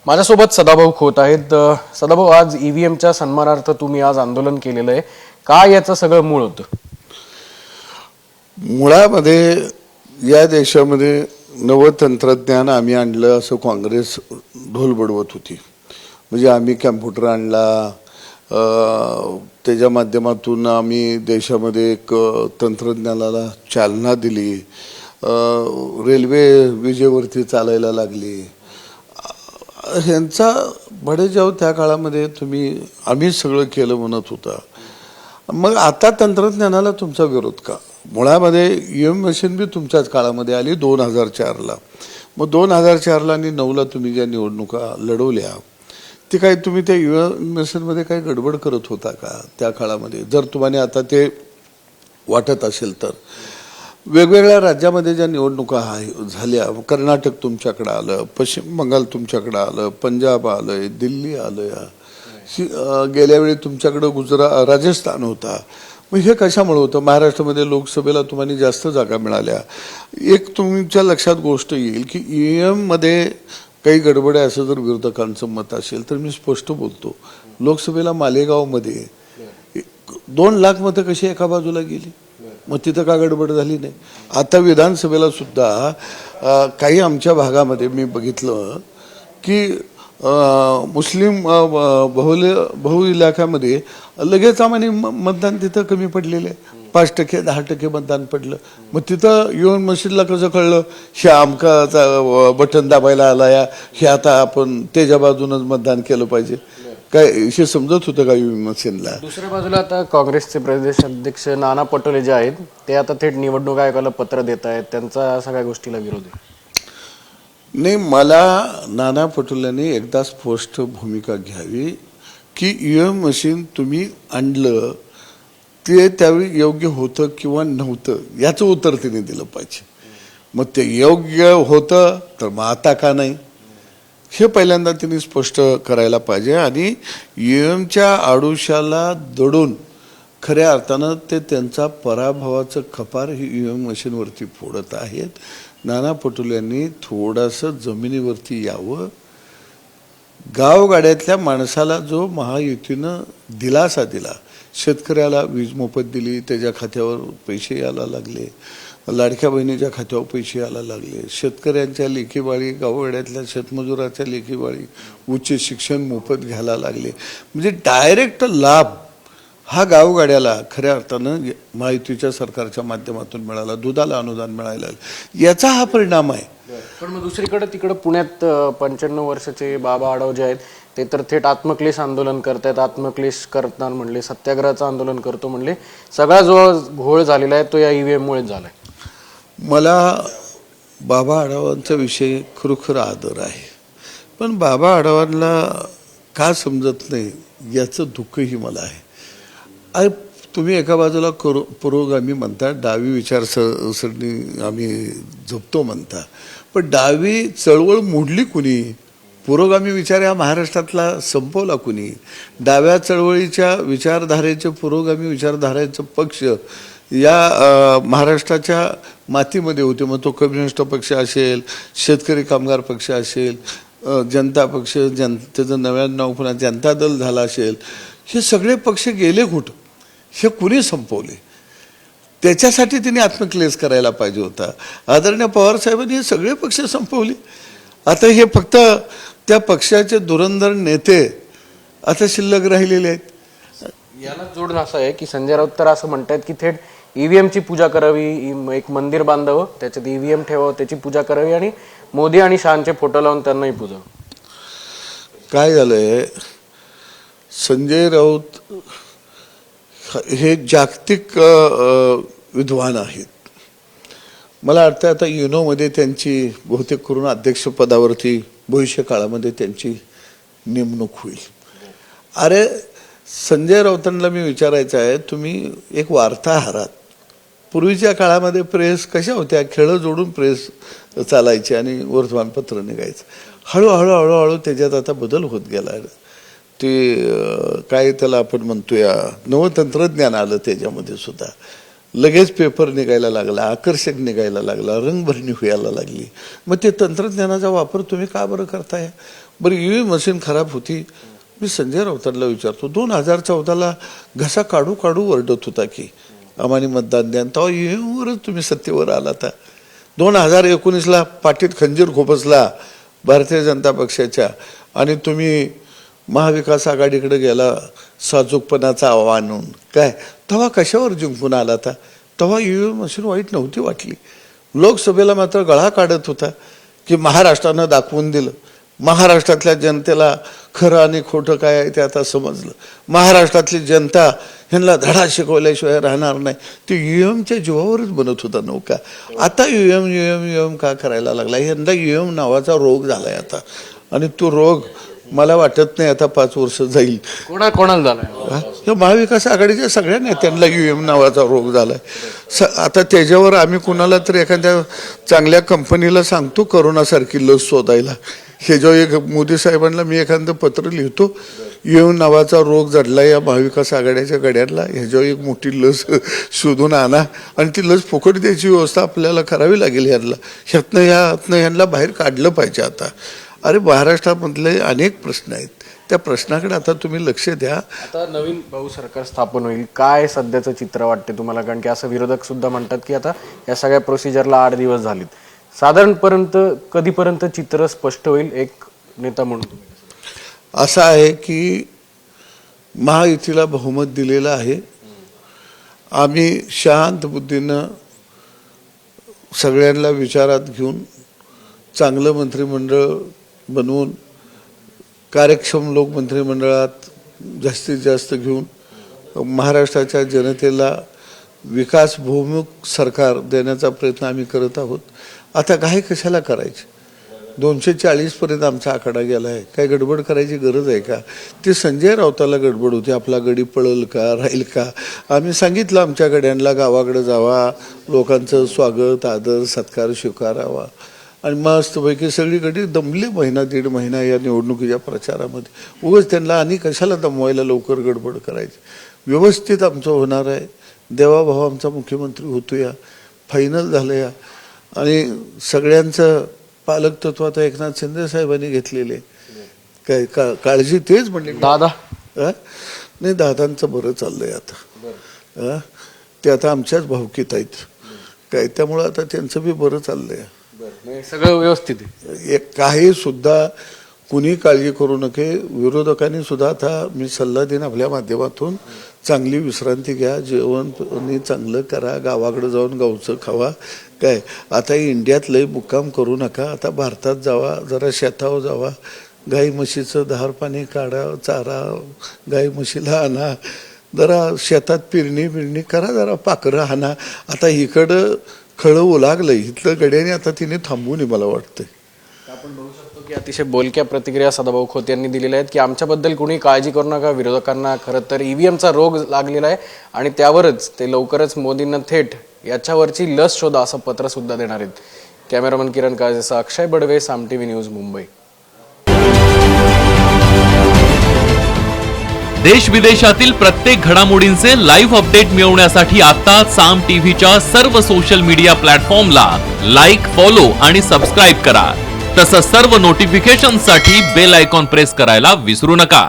माझ्यासोबत सदाभाऊ खोत आहेत. सदाभाऊ, आज ईव्हीएमच्या सन्मानार्थ तुम्ही आज आंदोलन केलेलं आहे, काय याचं सगळं मूळ होतं? मुळामध्ये या देशामध्ये नवं तंत्रज्ञान आम्ही आणलं असं काँग्रेस ढोल बडवत होती. म्हणजे आम्ही कॅम्प्युटर आणला, त्याच्या माध्यमातून आम्ही देशामध्ये एक तंत्रज्ञानाला चालना दिली, रेल्वे विजेवरती चालायला लागली. ह्यांचा बडेजाव त्या काळामध्ये आम्ही सगळं केलं म्हणत होता. मग आता तंत्रज्ञानाला तुमचा विरोध का? मुळामध्ये ईव्हीएम मशीन बी तुमच्याच काळामध्ये आली 2004ला. मग 2004ला आणि 9ला तुम्ही ज्या निवडणुका लढवल्या ते काय तुम्ही त्या ईव्हीएम मशीनमध्ये काही गडबड करत होता का त्या काळामध्ये? जर तुम्हाला आता ते वाटत असेल तर वेगवेगळ्या राज्यामध्ये ज्या निवडणुका झाल्या, कर्नाटक तुमच्याकडे आलं, पश्चिम बंगाल तुमच्याकडे आलं, पंजाब आलंय, दिल्ली आलं, गेल्या वेळी तुमच्याकडं राजस्थान होता. मग हे कशामुळे होतं? महाराष्ट्रामध्ये लोकसभेला तुम्हाला जास्त जागा मिळाल्या. एक तुमच्या लक्षात गोष्ट येईल की ईव्हीएममध्ये काही गडबड आहे असं जर विरोधकांचं मत असेल तर मी स्पष्ट बोलतो. लोकसभेला मालेगावमध्ये 2 लाख मतं कशी एका बाजूला गेली? मग तिथं का गडबड झाली नाही? आता विधानसभेला सुद्धा काही आमच्या भागामध्ये मी बघितलं की मुस्लिम बहु इलाक्यामध्ये लगेच आम्हाला मतदान तिथं कमी पडलेलं आहे. 5% 10% मतदान पडलं. मग तिथं ईव्हीएम मशीनला कसं कळलं हे आमका बटन दाबायला आला या, हे आता आपण त्याच्या बाजूनच मतदान केलं पाहिजे? काय हे समजत होतं का ईव्हीएम मशीनला? दुसऱ्या बाजूला आता काँग्रेसचे प्रदेश अध्यक्ष नाना पटोले जे आहेत ते आता थेट निवडणूक आयोगाला पत्र देत आहेत, त्यांचा सगळ्या गोष्टीला विरोध आहे. नाही, मला नाना पटोलेंनी एकदा स्पष्ट भूमिका घ्यावी की ईव्हीएम मशीन तुम्ही आणलं ते त्यावेळी योग्य होतं किंवा नव्हतं याचं उत्तर तिने दिलं पाहिजे. मग ते योग्य होतं तर मग आता का नाही हे पहिल्यांदा तिने स्पष्ट करायला पाहिजे. आणि ईव्हीएमच्या आडुशाला दडून खऱ्या अर्थानं ते त्यांचा पराभवाचं खपार ही ईव्हीएम मशीनवरती फोडत आहेत. नाना पटोलेंनी थोडंसं जमिनीवरती यावं. गावगाड्यातल्या माणसाला जो महायुतीनं दिलासा दिला, शेतकऱ्याला वीज मोफत दिली, त्याच्या खात्यावर पैसे यायला लागले, लाडक्या बहिणीच्या खात्यावर पैसे यायला लागले, शेतकऱ्यांच्या लेकीबाळी, गावगाड्यातल्या शेतमजुराच्या लेकीबाळी उच्च शिक्षण मोफत घ्यायला लागले. म्हणजे डायरेक्ट लाभ हा गावगाड्याला खऱ्या अर्थानं महायुतीच्या सरकारच्या माध्यमातून मिळाला. दुधाला अनुदान मिळायला याचा हा परिणाम आहे. पण मग दुसरीकडे तिकडे पुण्यात 95 वर्षाचे बाबा आढाव जे आहेत ते तर थेट आत्मक्लेश आंदोलन करतायत. आत्मक्लेश करणार म्हणले, सत्याग्रहाचं आंदोलन करतो म्हणले. सगळा जो घोळ झालेला आहे तो या ईव्हीएम मुळेच झालाय. मला बाबा आढावांचा विषय खरोखर आदर आहे, पण बाबा आढावांना का समजत नाही याचं दुःखही मला आहे. तुम्ही एका बाजूला पुरोगामी म्हणता, डावी विचारसरणी आम्ही जपतो म्हणता, पण डावी चळवळ मोडली कुणी? पुरोगामी विचार या महाराष्ट्रातला संपवला कुणी? डाव्या चळवळीच्या विचारधारेचे, पुरोगामी विचारधारेचं पक्ष या महाराष्ट्राच्या मातीमध्ये होते. मग तो कम्युनिस्ट पक्ष असेल, शेतकरी कामगार पक्ष असेल, जनता पक्ष, त्याचं नव्यानं नाव पुन्हा जनता दल झाला असेल, हे सगळे पक्ष गेले कुठं? हे कुणी संपवले? त्याच्यासाठी तिने आत्मक्लेश करायला पाहिजे होता. आदरणीय पवारसाहेबांनी हे सगळे पक्ष संपवले. आता हे फक्त त्या पक्षाचे धुरंधर नेते आता शिल्लक राहिलेले आहेत. याला जोडून असं आहे की संजय राऊत तर असं म्हणतात की थेट ईव्हीएमची पूजा करावी, एक मंदिर बांधावं, त्याच्यात ईव्हीएम ठेवावं, त्याची पूजा करावी आणि मोदी आणि शहांचे फोटो लावून त्यांनाही पूजावं. काय झालंय, संजय राऊत हे जागतिक विद्वान आहेत. मला वाटतं आता युनोमध्ये त्यांची बहुतेक करून अध्यक्षपदावरती भविष्य काळामध्ये त्यांची नेमणूक होईल. अरे संजय राऊतांना मी विचारायचं आहे, तुम्ही एक वार्ताहर आहात. पूर्वीच्या काळामध्ये प्रेस कशा होत्या? खेळं जोडून प्रेस चालायची आणि वर्तमानपत्र निघायचं. हळूहळू हळूहळू त्याच्यात आता बदल होत गेला. ते काय त्याला आपण म्हणतोय नवं तंत्रज्ञान आलं त्याच्यामध्ये सुद्धा. लगेच पेपर निघायला लागला, आकर्षक निघायला लागला, रंगभरणी व्हायला लागली. मग ते तंत्रज्ञानाचा वापर तुम्ही का बरं करताय? बरं ईव्हीएम मशीन खराब होती. मी संजय राऊतांना विचारतो, 2014ला घसा काढू काढू वरडत होता की आम्हाला मतदान द्या, तेव्हा ईव्हीएमवरच तुम्ही सत्तेवर आलाता. 2019ला पाठीत खंजीर खोपसला भारतीय जनता पक्षाच्या आणि तुम्ही महाविकास आघाडीकडे गेला साजूकपणाचा आव्हान काय, तेव्हा कशावर जिंकून आला था? तेव्हा ईव्हीएम मशीन वाईट नव्हती वाटली. लोकसभेला मात्र गळा काढत होता की महाराष्ट्रानं दाखवून दिलं, महाराष्ट्रातल्या जनतेला खरं आणि खोटं काय आहे ते आता समजलं, महाराष्ट्रातली जनता ह्यांना धडा शिकवल्याशिवाय राहणार नाही. ते ईव्हीएमच्या जीवावरच बनत होता नौका. आता ईव्हीएम का करायला लागला? यंदा ईव्हीएम नावाचा रोग झालाय आता, आणि तो रोग मला वाटत नाही आता 5 वर्ष जाईल. कोणाला झालाय? या महाविकास आघाडीच्या सगळ्या नेत्यांना ईव्हीएम नावाचा रोग झालाय. आता त्याच्यावर आम्ही कुणाला तर एखाद्या चांगल्या कंपनीला सांगतो करोनासारखी लस शोधायला. हे जो एक मोदी साहेबांना मी एखादं पत्र लिहितो, ईव्हीएम नावाचा रोग जडला या महाविकास आघाडीच्या गड्यांना, ह्याच्यावर एक मोठी लस शोधून आणा आणि ती लस फुकट द्यायची व्यवस्था आपल्याला करावी लागेल. ह्यातनं ह्यांना बाहेर काढलं पाहिजे आता. अरे महाराष्ट्रामधले अनेक प्रश्न आहेत, त्या प्रश्नाकडे आता तुम्ही लक्ष द्या. आता नवीन भाऊ सरकार स्थापन होईल, काय सध्याचं चित्र वाटते तुम्हाला? कारण की असं विरोधक सुद्धा म्हणतात की आता या सगळ्या प्रोसिजरला 8 दिवस झालेत. साधारणपर्यंत कधीपर्यंत चित्र स्पष्ट होईल एक नेता म्हणून? असं आहे की महायुतीला बहुमत दिलेलं आहे. आम्ही शांत बुद्धीनं सगळ्यांना विचारात घेऊन चांगलं मंत्रिमंडळ बनवून कार्यक्षम लोक मंत्रिमंडळात जास्तीत जास्त घेऊन महाराष्ट्राच्या जनतेला विकासभूमुख सरकार देण्याचा प्रयत्न आम्ही करत आहोत. आता काय कशाला करायचे? 240 पर्यंत आमचा आकडा गेला आहे, काय गडबड करायची गरज आहे का? ते संजय राऊताला गडबड होती, आपला गडी पळल का राहील का? आम्ही सांगितलं आमच्या गड्यांना गावाकडे जावा, लोकांचं स्वागत आदर सत्कार स्वीकारावा, आणि मस्तपैकी सगळीकडे दमले 1.5 महिना या निवडणुकीच्या प्रचारामध्ये. उगाच त्यांना आणि कशाला दमवायला लवकर गडबड करायची? व्यवस्थित आमचं होणार आहे. देवाभाऊ आमचा मुख्यमंत्री होतो या, फायनल झालं या, आणि सगळ्यांचं पालकत्व आता एकनाथ शिंदे साहेबांनी घेतलेले. काय काळजी तेच म्हणले दादा नाही, दादांचं बरं चाललंय आता. ते आता आमच्याच भावकीत आहेत काय, त्यामुळं आता त्यांचं बी बरं चाललंय, सगळं व्यवस्थित आहे. एक काही सुद्धा कुणी काळजी करू नये. विरोधकांनी सुद्धा आता मी सल्ला देईन आपल्या माध्यमातून, चांगली विश्रांती घ्या, जेवण चांगलं करा, गावाकडे जाऊन गावचं खावा. काय आता इंडियात लय मुक्काम करू नका, आता भारतात जावा, जरा शेतावर जावा, गाई म्हशीचं धार पाणी काढा, चारा गाई म्हशीला आणा, जरा शेतात पेरणी करा, जरा पाखरं आणा. आता इकडं खळं ओलागलंय, इथलं गड्याने आता तिने थांबवू नये मला वाटतंय. आपण बघू शकतो की अतिशय बोलक्या प्रतिक्रिया सदाभाऊ खोत यांनी दिलेल्या आहेत की आमच्याबद्दल कोणी काळजी करू नका. विरोधकांना खरं तर ईव्हीएमचा रोग लागलेला आहे आणि त्यावरच ते लवकरच मोदींना थेट याच्यावरची लस शोधा असं पत्र सुद्धा देणार आहेत. कॅमेरामन किरण काळजेसह अक्षय बडवे, साम टीव्ही न्यूज, मुंबई. देश विदेशातील प्रत्येक घडामोडींचे लाईव्ह अपडेट मिळवण्यासाठी आता साम टीव्हीच्या सर्व सोशल मीडिया प्लॅटफॉर्मला लाईक, फॉलो आणि सबस्क्राईब करा. तसंच सर्व नोटिफिकेशनसाठी बेल आयकॉन प्रेस करायला विसरू नका.